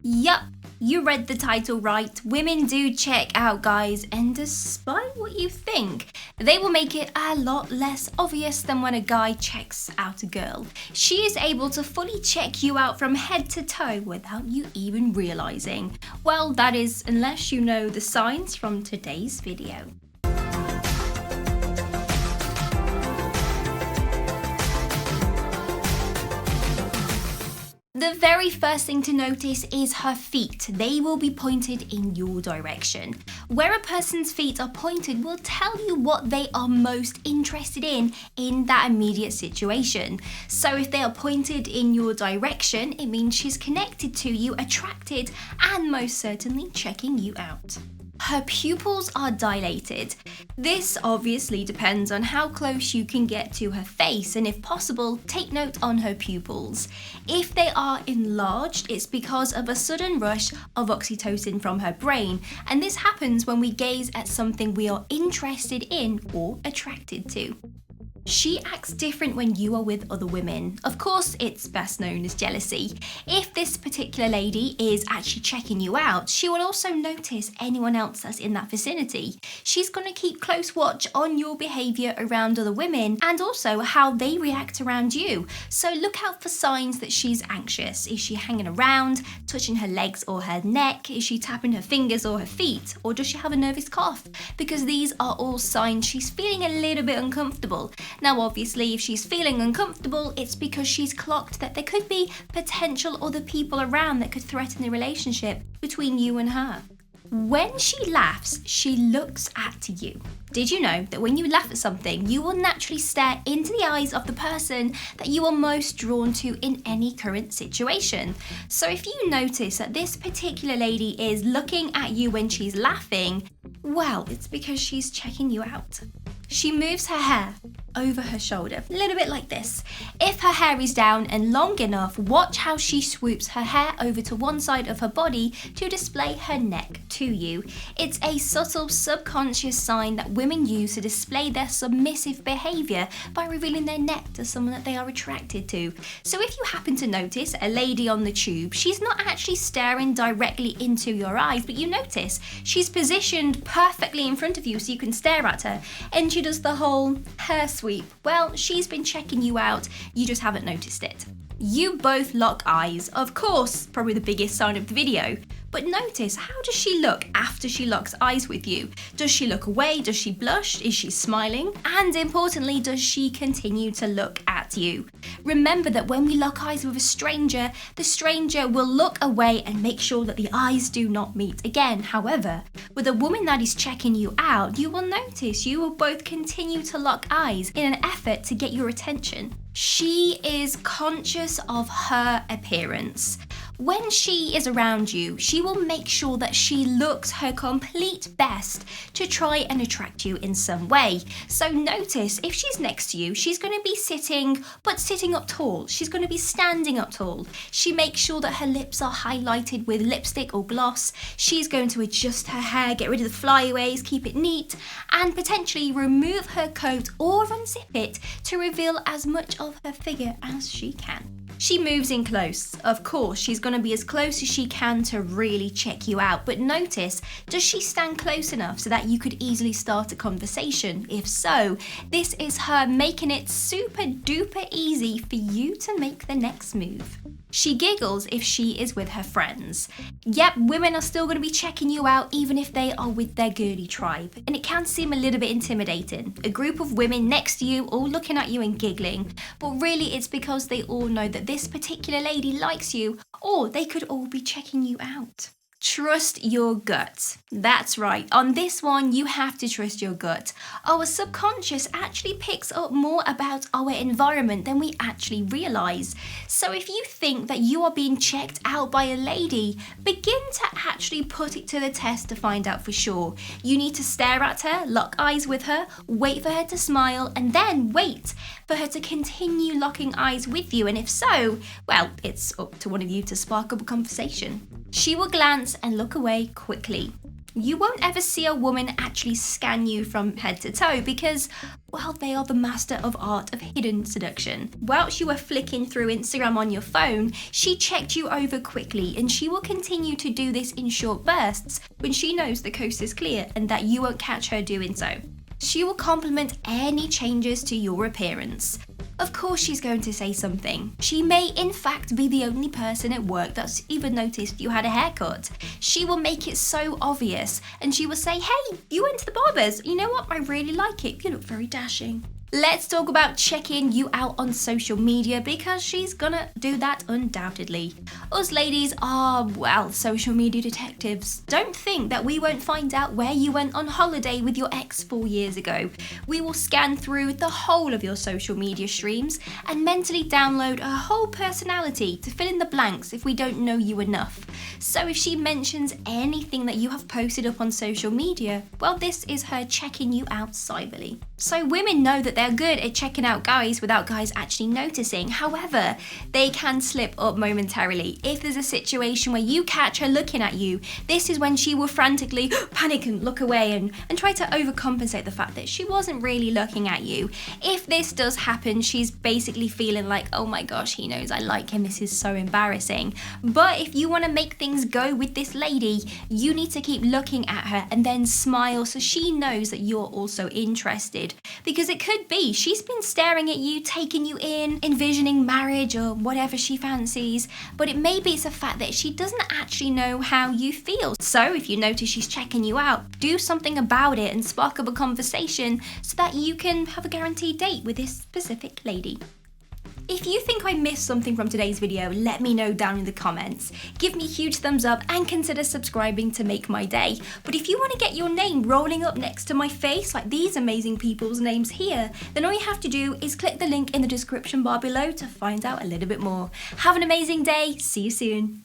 Yup, you read the title right. Women do check out guys, and despite what you think, they will make it a lot less obvious than when a guy checks out a girl. She is able to fully check you out from head to toe without you even realizing. Well, that is, unless you know the signs from today's video. The very first thing to notice is her feet. They will be pointed in your direction. Where a person's feet are pointed will tell you what they are most interested in that immediate situation. So if they are pointed in your direction, it means she's connected to you, attracted, and most certainly checking you out. Her pupils are dilated. This obviously depends on how close you can get to her face, and if possible, take note on her pupils. If they are enlarged, it's because of a sudden rush of oxytocin from her brain, and this happens when we gaze at something we are interested in or attracted to. She acts different when you are with other women. Of course, it's best known as jealousy. If this particular lady is actually checking you out, she will also notice anyone else that's in that vicinity. She's going to keep close watch on your behaviour around other women and also how they react around you. So look out for signs that she's anxious. Is she hanging around, touching her legs or her neck? Is she tapping her fingers or her feet? Or does she have a nervous cough? Because these are all signs she's feeling a little bit uncomfortable. Now obviously if she's feeling uncomfortable, it's because she's clocked that there could be potential other people around that could threaten the relationship between you and her. When she laughs, she looks at you. Did you know that when you laugh at something, you will naturally stare into the eyes of the person that you are most drawn to in any current situation? So if you notice that this particular lady is looking at you when she's laughing, well, it's because she's checking you out. She moves her hair over her shoulder, a little bit like this. If her hair is down and long enough, watch how she swoops her hair over to one side of her body to display her neck to you. It's a subtle subconscious sign that women use to display their submissive behaviour by revealing their neck to someone that they are attracted to. So if you happen to notice a lady on the tube, she's not actually staring directly into your eyes, but you notice she's positioned perfectly in front of you so you can stare at her, and she does the whole hair sweep. Well, she's been checking you out, you just haven't noticed it. You both lock eyes, of course, probably the biggest sign of the video. But notice, how does she look after she locks eyes with you? Does she look away? Does she blush? Is she smiling? And importantly, does she continue to look at you? Remember that when we lock eyes with a stranger, the stranger will look away and make sure that the eyes do not meet again. However, with a woman that is checking you out, you will notice you will both continue to lock eyes in an effort to get your attention. She is conscious of her appearance. When she is around you, she will make sure that she looks her complete best to try and attract you in some way. So notice, if she's next to you, she's going to be sitting, but sitting up tall. She's going to be standing up tall. She makes sure that her lips are highlighted with lipstick or gloss. She's going to adjust her hair, get rid of the flyaways, keep it neat, and potentially remove her coat or unzip it to reveal as much of her figure as she can. She moves in close. Of course, she's going to be as close as she can to really check you out. But notice, does she stand close enough so that you could easily start a conversation? If so, this is her making it super duper easy for you to make the next move. She giggles if she is with her friends. Yep, women are still going to be checking you out even if they are with their girly tribe. And it can seem a little bit intimidating. A group of women next to you all looking at you and giggling. But really it's because they all know that this particular lady likes you, or they could all be checking you out. Trust your gut. That's right. On this one, you have to trust your gut. Our subconscious actually picks up more about our environment than we actually realize. So if you think that you are being checked out by a lady, begin to actually put it to the test to find out for sure. You need to stare at her, lock eyes with her, wait for her to smile, and then wait for her to continue locking eyes with you. And if so, well, it's up to one of you to spark up a conversation. She will glance and look away quickly. You won't ever see a woman actually scan you from head to toe because, well, they are the master of art of hidden seduction. Whilst you were flicking through Instagram on your phone, she checked you over quickly, and she will continue to do this in short bursts when she knows the coast is clear and that you won't catch her doing so. She will compliment any changes to your appearance. Of course she's going to say something. She may in fact be the only person at work that's even noticed you had a haircut. She will make it so obvious, and she will say, "Hey, you went to the barber's. You know what? I really like it. You look very dashing." Let's talk about checking you out on social media, because she's gonna do that undoubtedly. Us ladies are, well, social media detectives. Don't think that we won't find out where you went on holiday with your ex 4 years ago. We will scan through the whole of your social media streams and mentally download a whole personality to fill in the blanks if we don't know you enough. So if she mentions anything that you have posted up on social media, well, this is her checking you out cyberly. So women know that they're good at checking out guys without guys actually noticing. However, they can slip up momentarily. If there's a situation where you catch her looking at you, this is when she will frantically panic and look away and try to overcompensate the fact that she wasn't really looking at you. If this does happen, she's basically feeling like, oh my gosh, he knows I like him, this is so embarrassing. But if you want to make things go with this lady, you need to keep looking at her and then smile so she knows that you're also interested. Because it could be she's been staring at you, taking you in, envisioning marriage or whatever she fancies, but it may be it's a fact that she doesn't actually know how you feel. So if you notice she's checking you out, do something about it and spark up a conversation so that you can have a guaranteed date with this specific lady. If you think I missed something from today's video, let me know down in the comments. Give me a huge thumbs up and consider subscribing to make my day. But if you want to get your name rolling up next to my face, like these amazing people's names here, then all you have to do is click the link in the description bar below to find out a little bit more. Have an amazing day. See you soon.